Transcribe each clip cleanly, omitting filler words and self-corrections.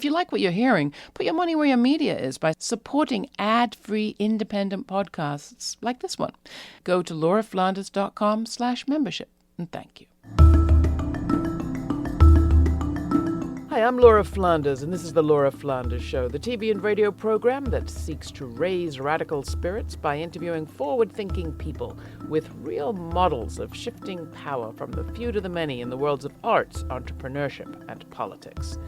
If you like what you're hearing, put your money where your media is by supporting ad-free independent podcasts like this one. Go to lauraflanders.com/membership, and thank you. Hi, I'm Laura Flanders, and this is The Laura Flanders Show, the TV and radio program that seeks to raise radical spirits by interviewing forward-thinking people with real models of shifting power from the few to the many in the worlds of arts, entrepreneurship, and politics.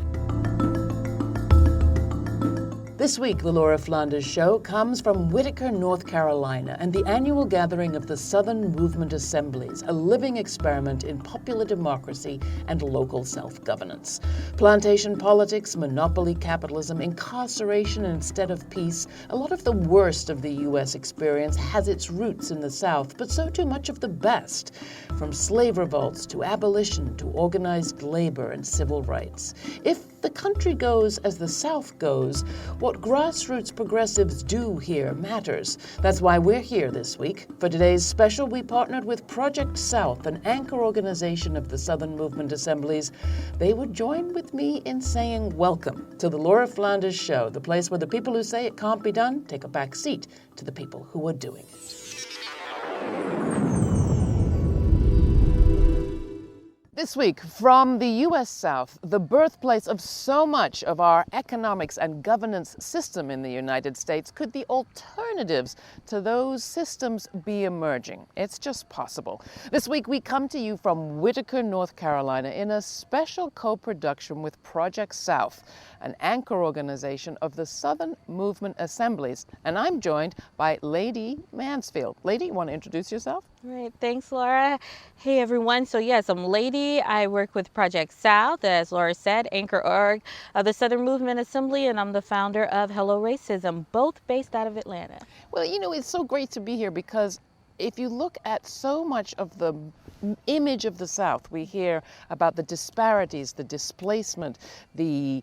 This week, the Laura Flanders Show comes from Whitaker, North Carolina, and the annual gathering of the Southern Movement Assemblies, a living experiment in popular democracy and local self-governance. Plantation politics, monopoly capitalism, incarceration instead of peace, a lot of the worst of the U.S. experience has its roots in the South, but so too much of the best, from slave revolts to abolition to organized labor and civil rights. If the country goes as the South goes, what grassroots progressives do here matters. That's why we're here this week. For today's special, we partnered with Project South, an anchor organization of the Southern Movement Assemblies. They would join with me in saying welcome to the Laura Flanders Show, the place where the people who say it can't be done take a back seat to the people who are doing it. This week, from the U.S. South, the birthplace of so much of our economics and governance system in the United States, could the alternatives to those systems be emerging? It's just possible. This week, we come to you from Whitaker, North Carolina, in a special co-production with Project South, an anchor organization of the Southern Movement Assemblies. And I'm joined by Lady Mansfield. Lady, you want to introduce yourself? Right, thanks, Laura. Hey, everyone. So yes, I'm Lady. I work with Project South, as Laura said, anchor org of the Southern Movement Assembly, and I'm the founder of Hello Racism, both based out of Atlanta. Well, you know, it's so great to be here because if you look at so much of the image of the South, we hear about the disparities, the displacement, the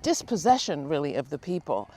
dispossession, really, of the people.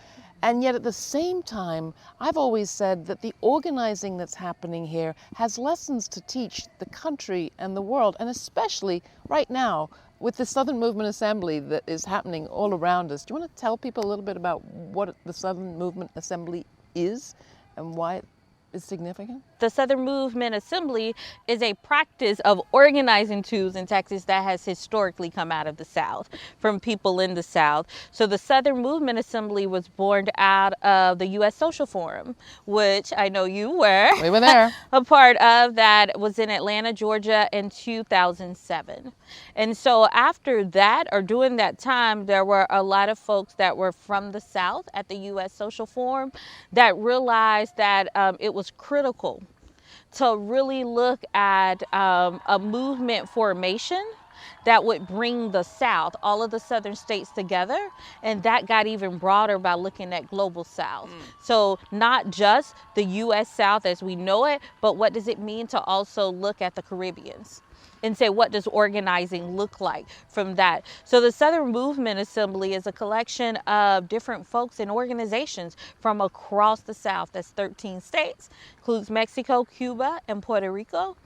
And yet at the same time, I've always said that the organizing that's happening here has lessons to teach the country and the world, and especially right now with the Southern Movement Assembly that is happening all around us. Do you want to tell people a little bit about what the Southern Movement Assembly is and why it is significant? The Southern Movement Assembly is a practice of organizing tools in Texas that has historically come out of the South, from people in the South. So the Southern Movement Assembly was born out of the U.S. Social Forum, which I know you were. We were there. A part of that was in Atlanta, Georgia in 2007. And so after that, or during that time, there were a lot of folks that were from the South at the U.S. Social Forum that realized that it was critical to really look at a movement formation that would bring the South, all of the Southern states together. And that got even broader by looking at global South. So not just the U.S. South as we know it, but what does it mean to also look at the Caribbeans and say, what does organizing look like from that? So the Southern Movement Assembly is a collection of different folks and organizations from across the South. That's 13 states, includes Mexico, Cuba, and Puerto Rico.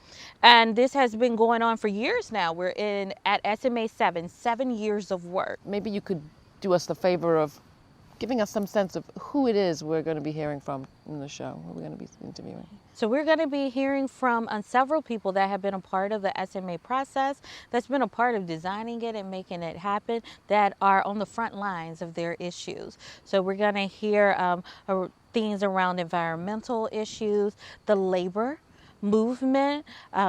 And this has been going on for years now. We're at SMA 7 years of work. Maybe you could do us the favor of giving us some sense of who it is we're going to be hearing from in the show, who we're going to be interviewing. So we're going to be hearing from several people that have been a part of the SMA process, that's been a part of designing it and making it happen, that are on the front lines of their issues. So we're going to hear things around environmental issues, the labor movement,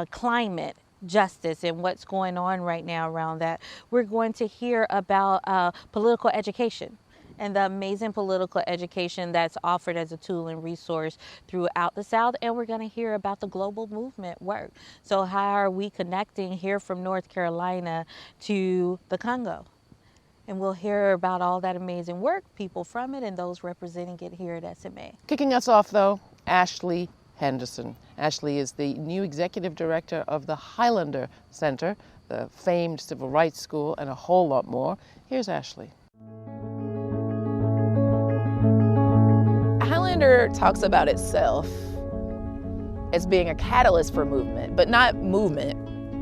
climate justice and what's going on right now around that. We're going to hear about political education and the amazing political education that's offered as a tool and resource throughout the South. And we're going to hear about the global movement work. So how are we connecting here from North Carolina to the Congo? And we'll hear about all that amazing work, people from it, and those representing it here at SMA. Kicking us off, though, Ashley Henderson. Ashley is the new executive director of the Highlander Center, the famed civil rights school, and a whole lot more. Here's Ashley. Highlander talks about itself as being a catalyst for movement, but not movement,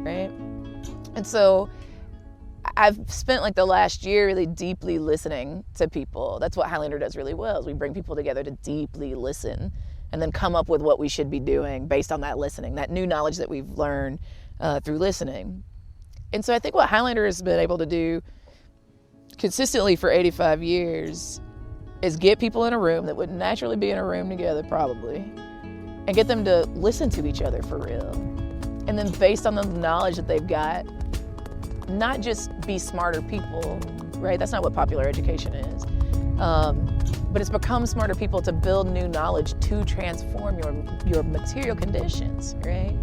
right? And so I've spent like the last year really deeply listening to people. That's what Highlander does really well, is we bring people together to deeply listen and then come up with what we should be doing based on that listening, that new knowledge that we've learned through listening. And so I think what Highlander has been able to do consistently for 85 years is get people in a room that would naturally be in a room together probably, and get them to listen to each other for real. And then based on the knowledge that they've got, not just be smarter people, right? That's not what popular education is. But it's become smarter people to build new knowledge to transform your material conditions, right?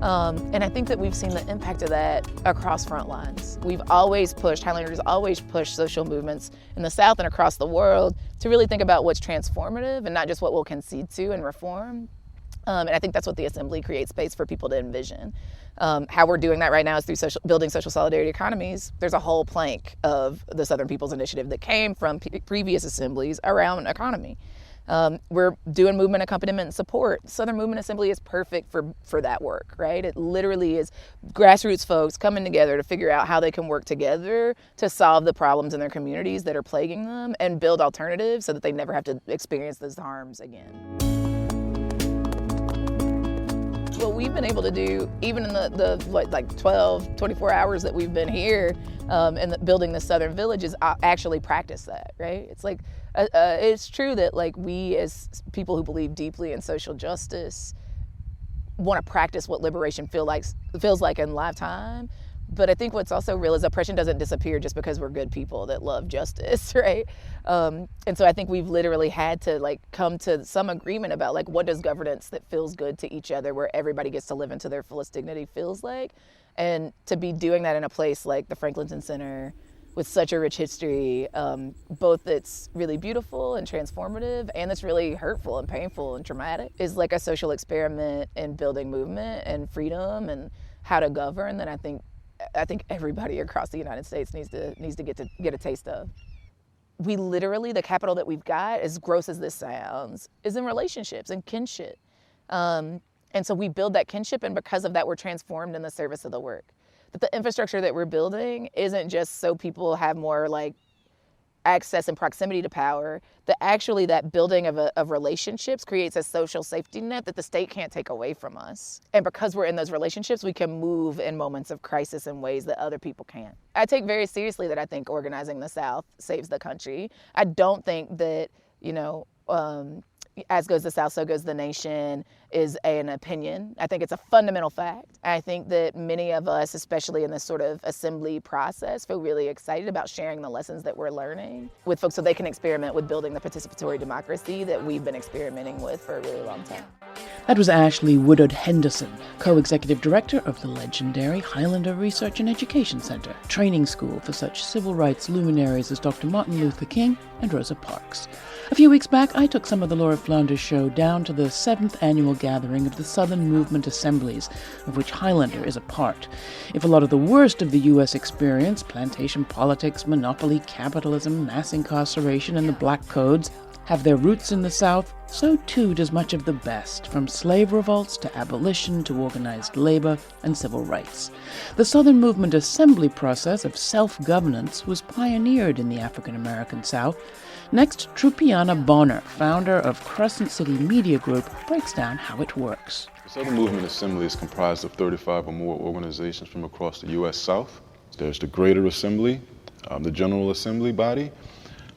And I think that we've seen the impact of that across front lines. We've always pushed, Highlanders always pushed social movements in the South and across the world to really think about what's transformative and not just what we'll concede to and reform. And I think that's what the Assembly creates space for people to envision. How we're doing that right now is through building social solidarity economies. There's a whole plank of the Southern People's Initiative that came from previous assemblies around economy. We're doing movement accompaniment and support. Southern Movement Assembly is perfect for that work, right? It literally is grassroots folks coming together to figure out how they can work together to solve the problems in their communities that are plaguing them and build alternatives so that they never have to experience those harms again. What we've been able to do, even in the 12, 24 hours that we've been here and building the Southern Village, is actually practice that, right? It's like, it's true that like we as people who believe deeply in social justice want to practice what liberation feels like in lifetime. But I think what's also real is oppression doesn't disappear just because we're good people that love justice, right? And so I think we've literally had to like come to some agreement about like what does governance that feels good to each other, where everybody gets to live into their fullest dignity feels like. And to be doing that in a place like the Franklinton Center with such a rich history, both that's really beautiful and transformative and that's really hurtful and painful and traumatic, is like a social experiment in building movement and freedom and how to govern that I think everybody across the United States needs to get a taste of. We literally, the capital that we've got, as gross as this sounds, is in relationships and kinship. And so we build that kinship, and because of that, we're transformed in the service of the work. That the infrastructure that we're building isn't just so people have more like access and proximity to power, that actually that building of relationships creates a social safety net that the state can't take away from us. And because we're in those relationships, we can move in moments of crisis in ways that other people can't. I take very seriously that I think organizing the South saves the country. I don't think that, as goes the South, so goes the nation is an opinion. I think it's a fundamental fact. I think that many of us, especially in this sort of assembly process, feel really excited about sharing the lessons that we're learning with folks so they can experiment with building the participatory democracy that we've been experimenting with for a really long time. That was Ashley Woodard Henderson, co-executive director of the legendary Highlander Research and Education Center, training school for such civil rights luminaries as Dr. Martin Luther King and Rosa Parks. A few weeks back, I took some of the Laura Flanders show down to the 7th annual gathering of the Southern Movement Assemblies, of which Highlander is a part. If a lot of the worst of the U.S. experience, plantation politics, monopoly capitalism, mass incarceration, and the Black Codes, have their roots in the South, so too does much of the best, from slave revolts to abolition to organized labor and civil rights. The Southern Movement Assembly process of self-governance was pioneered in the African-American South. Next, Trupiana Bonner, founder of Crescent City Media Group, breaks down how it works. The Southern Movement Assembly is comprised of 35 or more organizations from across the U.S. South. There's the Greater Assembly, the General Assembly body,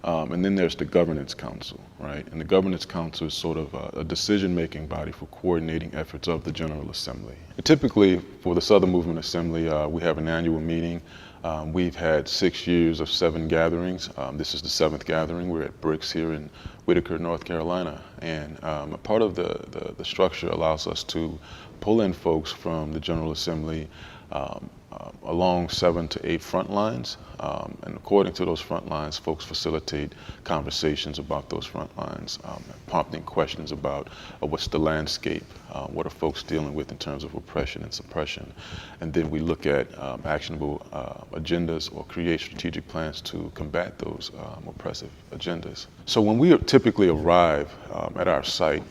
and then there's the Governance Council, right? And the Governance Council is sort of a decision-making body for coordinating efforts of the General Assembly. And typically, for the Southern Movement Assembly, we have an annual meeting. We've had 6 years of 7 gatherings. This is the 7th gathering. We're at Bricks here in Whitaker, North Carolina. And a part of the structure allows us to pull in folks from the General Assembly along 7 to 8 front lines. And according to those front lines, folks facilitate conversations about those front lines, prompting questions about what's the landscape, what are folks dealing with in terms of oppression and suppression. And then we look at actionable agendas or create strategic plans to combat those oppressive agendas. So when we typically arrive at our site,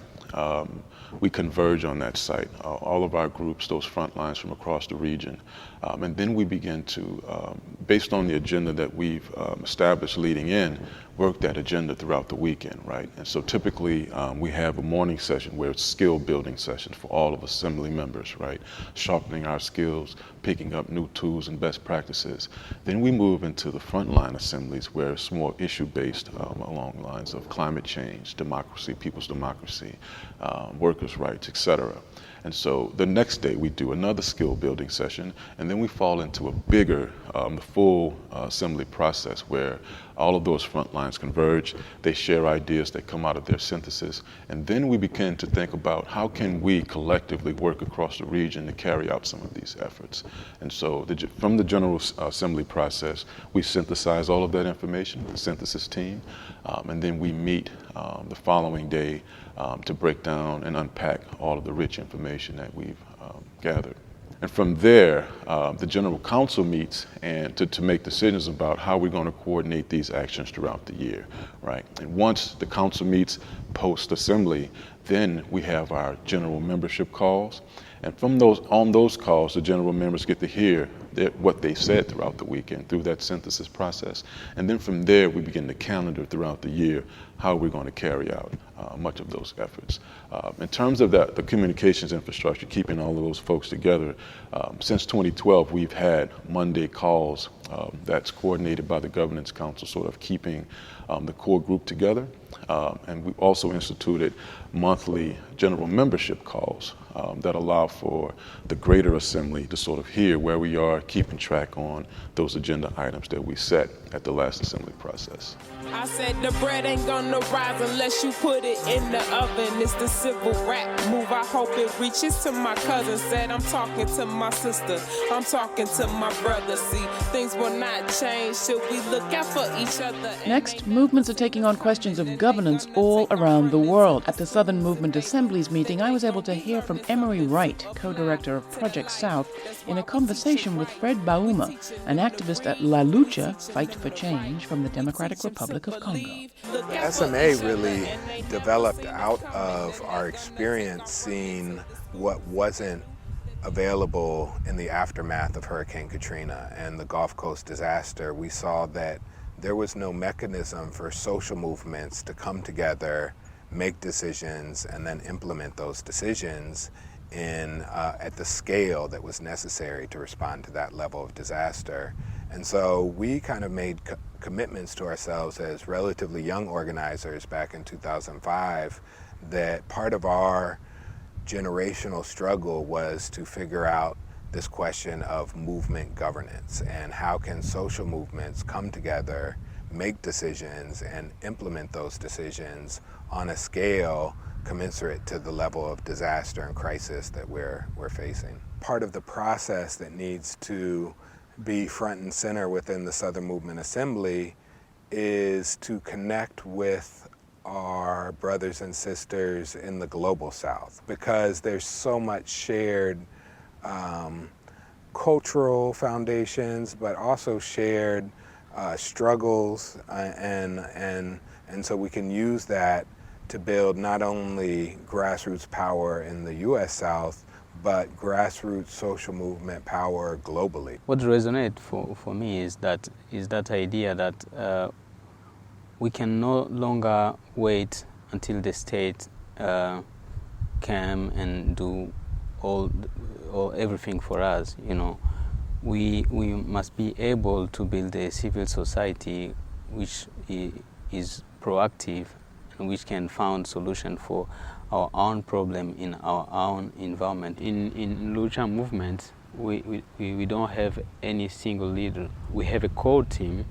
we converge on that site, all of our groups, those front lines from across the region. And then we begin to, based on the agenda that we've established leading in, work that agenda throughout the weekend, right? And so typically we have a morning session where it's skill building sessions for all of Assembly members, right? Sharpening our skills, picking up new tools and best practices. Then we move into the frontline assemblies where it's more issue-based along the lines of climate change, democracy, people's democracy, workers' rights, etc. And so the next day we do another skill building session, and then we fall into a bigger, the full assembly process where all of those front lines converge, they share ideas that come out of their synthesis, and then we begin to think about how can we collectively work across the region to carry out some of these efforts. And so from the General Assembly process, we synthesize all of that information, the synthesis team, and then we meet the following day to break down and unpack all of the rich information that we've gathered. And from there, the General Council meets and to make decisions about how we're going to coordinate these actions throughout the year, right? And once the Council meets post-assembly, then we have our general membership calls. And on those calls, the general members get to hear what they said throughout the weekend through that synthesis process. And then from there, we begin to calendar throughout the year how we're going to carry out much of those efforts. In terms of the communications infrastructure, keeping all of those folks together, since 2012, we've had Monday calls that's coordinated by the Governance Council, sort of keeping the core group together. And we also instituted monthly general membership calls that allow for the greater assembly to sort of hear where we are, keeping track on those agenda items that we set at the last assembly process. I said the bread ain't gonna rise unless you put it in the oven. It's the civil rap move. I hope it reaches to my cousin. Said I'm talking to my sister. I'm talking to my brother. See, things will not change till we look out for each other. Next, movements are taking on questions of governance all around the world. At the Southern Movement Assemblies meeting, I was able to hear from Emery Wright, co-director of Project South, in a conversation with Fred Bauma, an activist at La Lucha, Fight for Change, from the Democratic Republic of Congo. SMA really developed out of our experience seeing what wasn't available in the aftermath of Hurricane Katrina and the Gulf Coast disaster. We saw that there was no mechanism for social movements to come together, make decisions, and then implement those decisions at the scale that was necessary to respond to that level of disaster. And so we kind of made commitments to ourselves as relatively young organizers back in 2005 that part of our generational struggle was to figure out this question of movement governance and how can social movements come together, make decisions, and implement those decisions on a scale commensurate to the level of disaster and crisis that we're facing. Part of the process that needs to be front and center within the Southern Movement Assembly is to connect with our brothers and sisters in the global South, because there's so much shared cultural foundations, but also shared struggles, and so we can use that to build not only grassroots power in the U.S. South, but grassroots social movement power globally. What resonates for me is that idea that we can no longer wait until the state come and do everything for us. You know, we must be able to build a civil society which is proactive and which can find solution for our own problem in our own environment. In Lucha movement, we don't have any single leader. We have a core team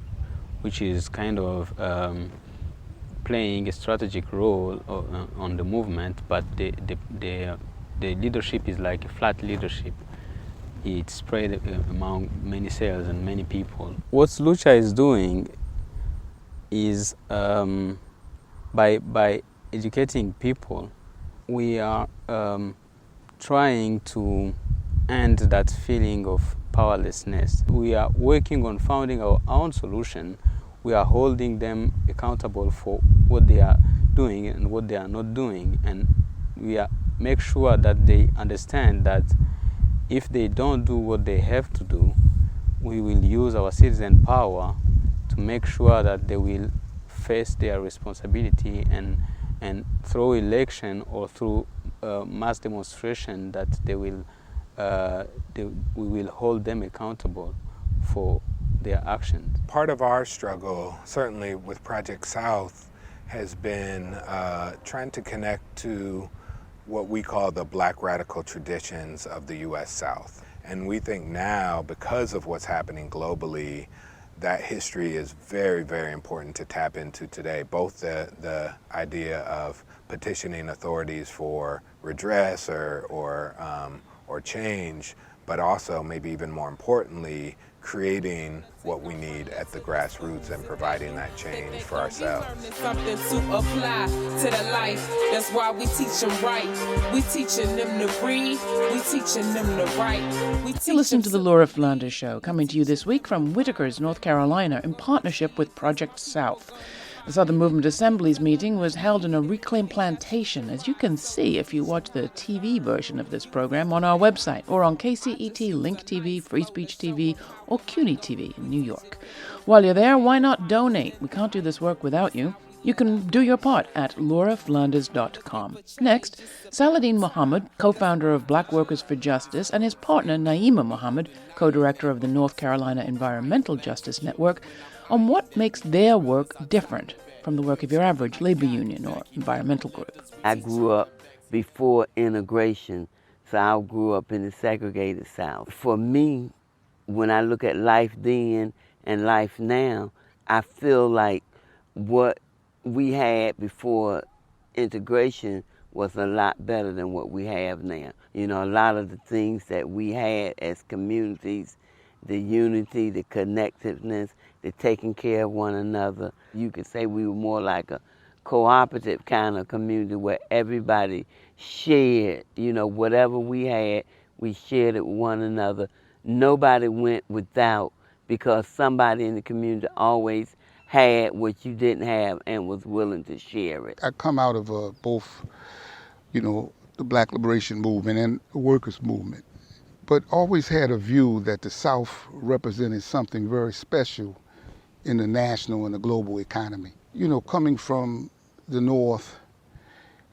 which is kind of playing a strategic role on the movement, but the leadership is like a flat leadership. It's spread among many cells and many people. What Lucha is doing is by educating people, we are trying to end that feeling of powerlessness. We are working on finding our own solution. We are holding them accountable for what they are doing and what they are not doing. And make sure that they understand that if they don't do what they have to do, we will use our citizen power to make sure that they will face their responsibility and through election or through mass demonstration that we will hold them accountable for their actions. Part of our struggle, certainly with Project South, has been trying to connect to what we call the Black radical traditions of the U.S. South. And we think now, because of what's happening globally, that history is very, very important to tap into today. Both the idea of petitioning authorities for redress or change, but also, maybe even more importantly, creating what we need at the grassroots and providing that change for ourselves. Something to apply to the life. That's why we teach them right. We teaching them to read. We teaching them to write. You listen to the Laura Flanders Show, coming to you this week from Whitakers, North Carolina, in partnership with Project South. The Southern Movement Assembly's meeting was held in a reclaimed plantation, as you can see if you watch the TV version of this program on our website or on KCET, Link TV, Free Speech TV, or CUNY TV in New York. While you're there, why not donate? We can't do this work without you. You can do your part at lauraflanders.com. Next, Saladin Muhammad, co-founder of Black Workers for Justice, and his partner Naima Muhammad, co-director of the North Carolina Environmental Justice Network, on what makes their work different from the work of your average labor union or environmental group. I grew up before integration, so I grew up in the segregated South. For me, when I look at life then and life now, I feel like what we had before integration was a lot better than what we have now. You know, a lot of the things that we had as communities, the unity, the connectiveness, the taking care of one another. You could say we were more like a cooperative kind of community where everybody shared, you know, whatever we had, we shared it with one another. Nobody went without because somebody in the community always had what you didn't have and was willing to share it. I come out of both, you know, the Black Liberation Movement and the Workers' Movement, but always had a view that the South represented something very special in the national and the global economy. You know, coming from the North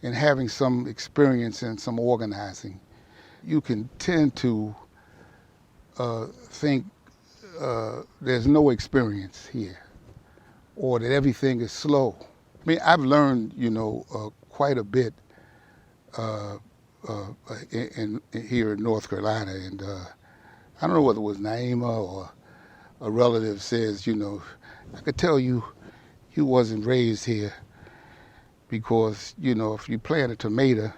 and having some experience in some organizing, you can tend to think there's no experience here or that everything is slow. I mean, I've learned, you know, quite a bit here in North Carolina, and I don't know whether it was Naima or a relative says, you know, I could tell you wasn't raised here because, you know, if you plant a tomato,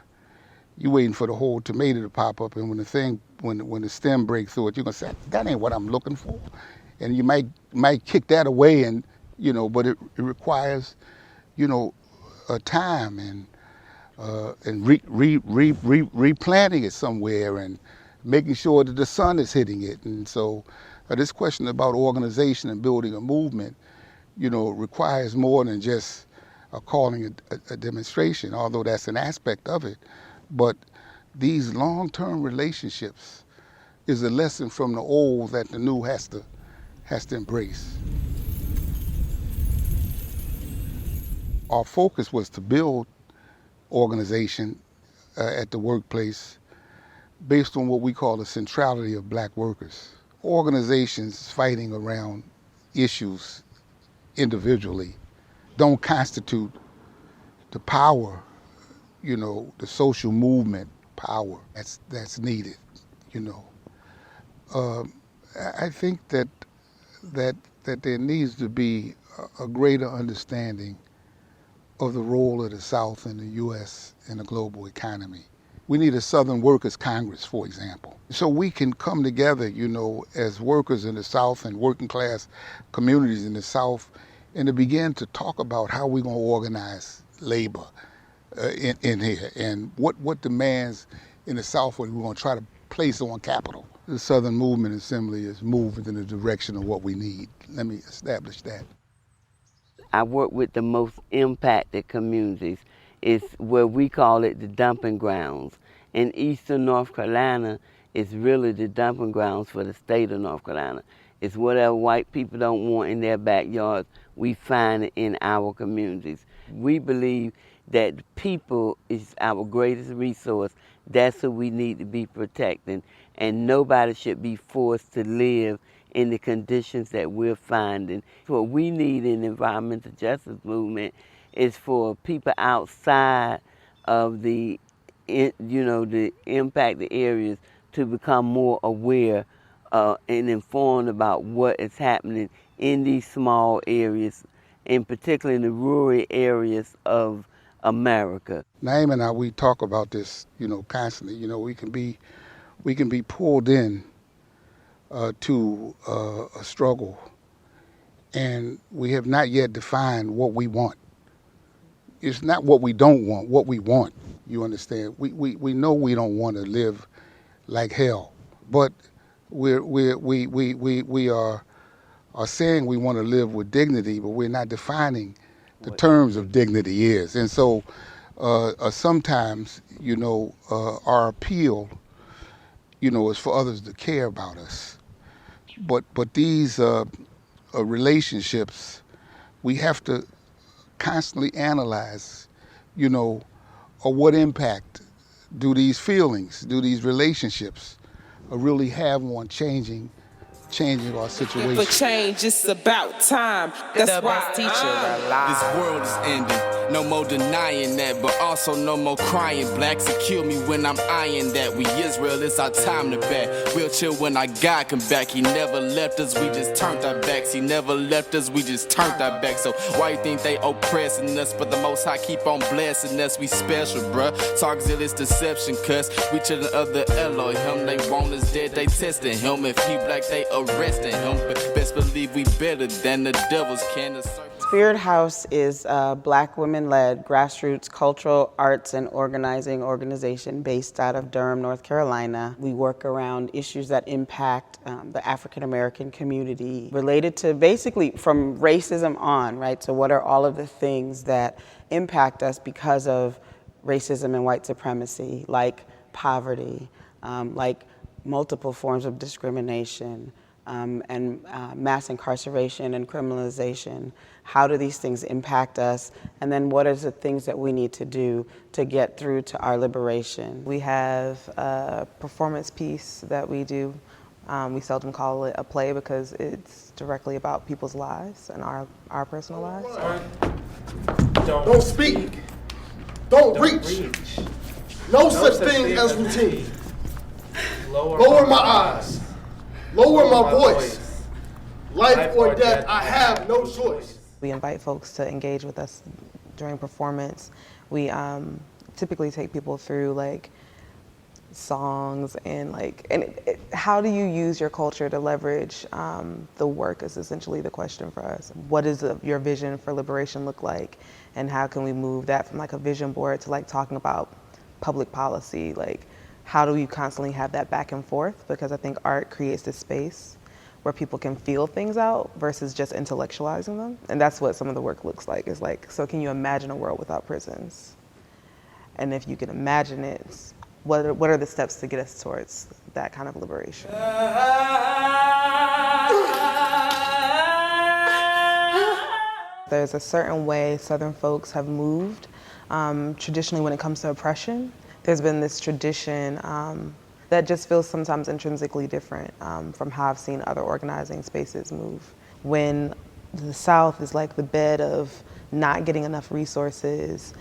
you're waiting for the whole tomato to pop up, and when the stem breaks through it, you're gonna say, that ain't what I'm looking for, and you might kick that away, and you know, but it requires, you know, a time and replanting it somewhere and making sure that the sun is hitting it. And so this question about organization and building a movement, you know, requires more than just calling a demonstration, although that's an aspect of it. But these long-term relationships is a lesson from the old that the new has to embrace. Our focus was to build organization at the workplace based on what we call the centrality of black workers. Organizations fighting around issues individually don't constitute the power, you know, the social movement power that's needed, you know. I think that there needs to be a greater understanding of the role of the South in the U.S. and the global economy. We need a Southern Workers Congress, for example, so we can come together, you know, as workers in the South and working class communities in the South, and to begin to talk about how we're going to organize labor in here and what demands in the South we're going to try to place on capital. The Southern Movement Assembly is moving in the direction of what we need. Let me establish that. I work with the most impacted communities is where we call it the dumping grounds. In eastern North Carolina, it's really the dumping grounds for the state of North Carolina. It's whatever white people don't want in their backyards, we find it in our communities. We believe that people is our greatest resource. That's who we need to be protecting. And nobody should be forced to live in the conditions that we're finding. What we need in the environmental justice movement is for people outside of the impacted areas to become more aware and informed about what is happening in these small areas, in particular in the rural areas of America. Naeem and I, we talk about this, constantly. We can be pulled in to a struggle, and we have not yet defined what we want. It's not what we don't want, what we want. You understand? We know we don't want to live like hell, but we are saying we want to live with dignity, but we're not defining the terms of dignity is. And so sometimes, our appeal, is for others to care about us. But these relationships, we have to constantly analyze, what impact do these feelings, do these relationships really have on changing our situation. For change, it's about time. That's the why best teacher alive. This world is ending. No more denying that, but also no more crying. Blacks will kill me when I'm eyeing that. We Israel, it's our time to back. We'll chill when our God come back. He never left us, we just turned our backs. He never left us, we just turned our backs. So why you think they oppressing us? But the Most High keep on blessing us. We special, bruh. Talkzilla is deception, cuz we children of the Elohim. They want us dead, they testing him. If he black, they arresting him. But best believe we better than the devils can assert. Spirit House is a Black women-led grassroots cultural arts and organizing organization based out of Durham, North Carolina. We work around issues that impact the African American community related to basically from racism on, right? So what are all of the things that impact us because of racism and white supremacy, like poverty, like multiple forms of discrimination, and mass incarceration and criminalization. How do these things impact us? And then what are the things that we need to do to get through to our liberation? We have a performance piece that we do. We seldom call it a play because it's directly about people's lives and our personal lives. Don't speak. Don't reach. No such thing as routine. Lower my eyes. Lower my voice. Life or death, I have no choice. We invite folks to engage with us during performance. We typically take people through like songs and how do you use your culture to leverage the work is essentially the question for us. What does your vision for liberation look like, and how can we move that from like a vision board to like talking about public policy? Like, how do we constantly have that back and forth? Because I think art creates this space where people can feel things out versus just intellectualizing them. And that's what some of the work looks like. It's like, so can you imagine a world without prisons? And if you can imagine it, what are the steps to get us towards that kind of liberation? There's a certain way Southern folks have moved. Traditionally, when it comes to oppression, there's been this tradition that just feels sometimes intrinsically different from how I've seen other organizing spaces move. When the South is like the bed of not getting enough resources,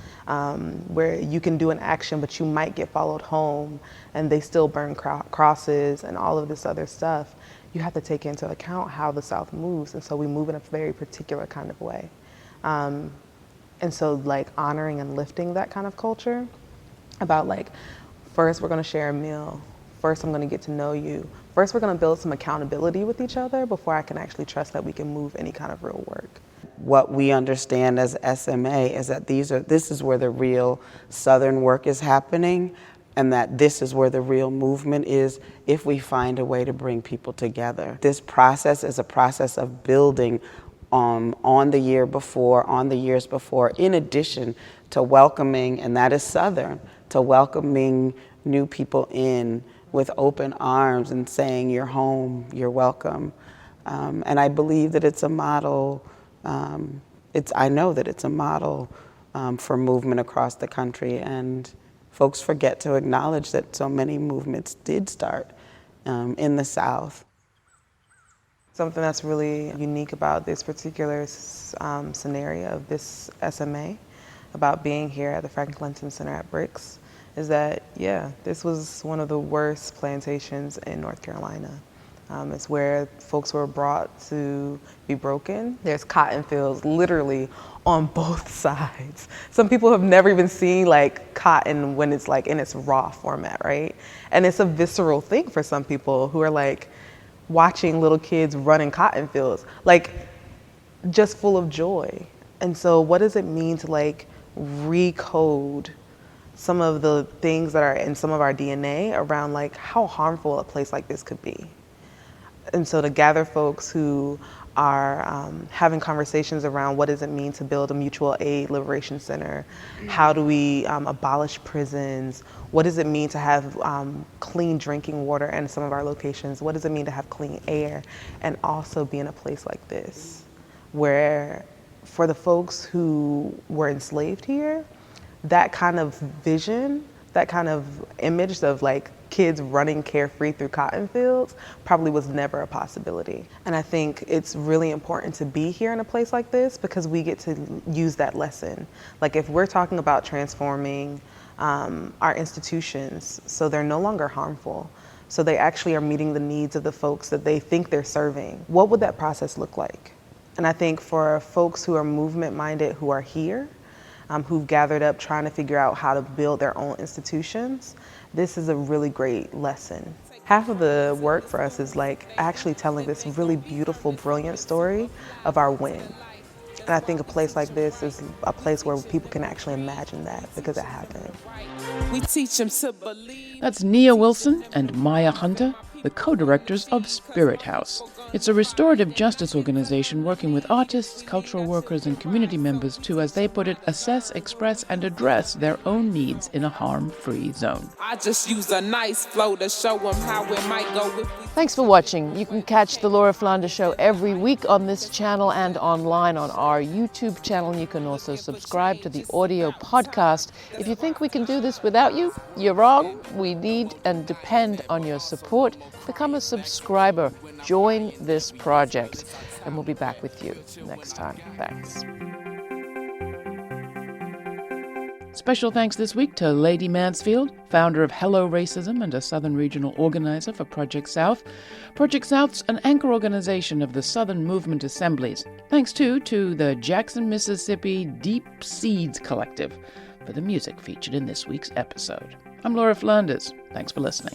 where you can do an action but you might get followed home and they still burn crosses and all of this other stuff, you have to take into account how the South moves, and so we move in a very particular kind of way. And so like honoring and lifting that kind of culture about like, first we're gonna share a meal, first I'm gonna get to know you, first we're gonna build some accountability with each other before I can actually trust that we can move any kind of real work. What we understand as SMA is that this is where the real Southern work is happening, and that this is where the real movement is if we find a way to bring people together. This process is a process of building on the year before, on the years before, in addition to welcoming, and that is Southern, to welcoming new people in with open arms and saying, you're home, you're welcome. And I believe that it's a model, I know that it's a model for movement across the country, and folks forget to acknowledge that so many movements did start in the South. Something that's really unique about this particular scenario of this SMA, about being here at the Franklin Center at Bricks, is that, this was one of the worst plantations in North Carolina. It's where folks were brought to be broken. There's cotton fields literally on both sides. Some people have never even seen like cotton when it's like in its raw format, right? And it's a visceral thing for some people who are like watching little kids run in cotton fields, like just full of joy. And so what does it mean to like recode some of the things that are in some of our DNA around like how harmful a place like this could be? And so to gather folks who are having conversations around what does it mean to build a mutual aid liberation center? How do we abolish prisons? What does it mean to have clean drinking water in some of our locations? What does it mean to have clean air? And also be in a place like this, where for the folks who were enslaved here, that kind of vision, that kind of image of like kids running carefree through cotton fields probably was never a possibility. And I think it's really important to be here in a place like this because we get to use that lesson. Like if we're talking about transforming our institutions so they're no longer harmful, so they actually are meeting the needs of the folks that they think they're serving, what would that process look like? And I think for folks who are movement minded, who are here, who've gathered up trying to figure out how to build their own institutions, this is a really great lesson. Half of the work for us is like actually telling this really beautiful, brilliant story of our win. And I think a place like this is a place where people can actually imagine that because it happened. We teach them to believe. That's Nia Wilson and Maya Hunter, the co-directors of Spirit House. It's a restorative justice organization working with artists, cultural workers, and community members to, as they put it, assess, express, and address their own needs in a harm-free zone. I just use a nice flow to show them how it might go if we... Thanks for watching. You can catch The Laura Flanders Show every week on this channel and online on our YouTube channel. You can also subscribe to the audio podcast. If you think we can do this without you, you're wrong. We need and depend on your support. Become a subscriber. Join this project. And we'll be back with you next time. Thanks. Special thanks this week to Lady Mansfield, founder of Hello Racism and a Southern regional organizer for Project South. Project South's an anchor organization of the Southern Movement Assemblies. Thanks, too, to the Jackson, Mississippi Deep Seeds Collective for the music featured in this week's episode. I'm Laura Flanders. Thanks for listening.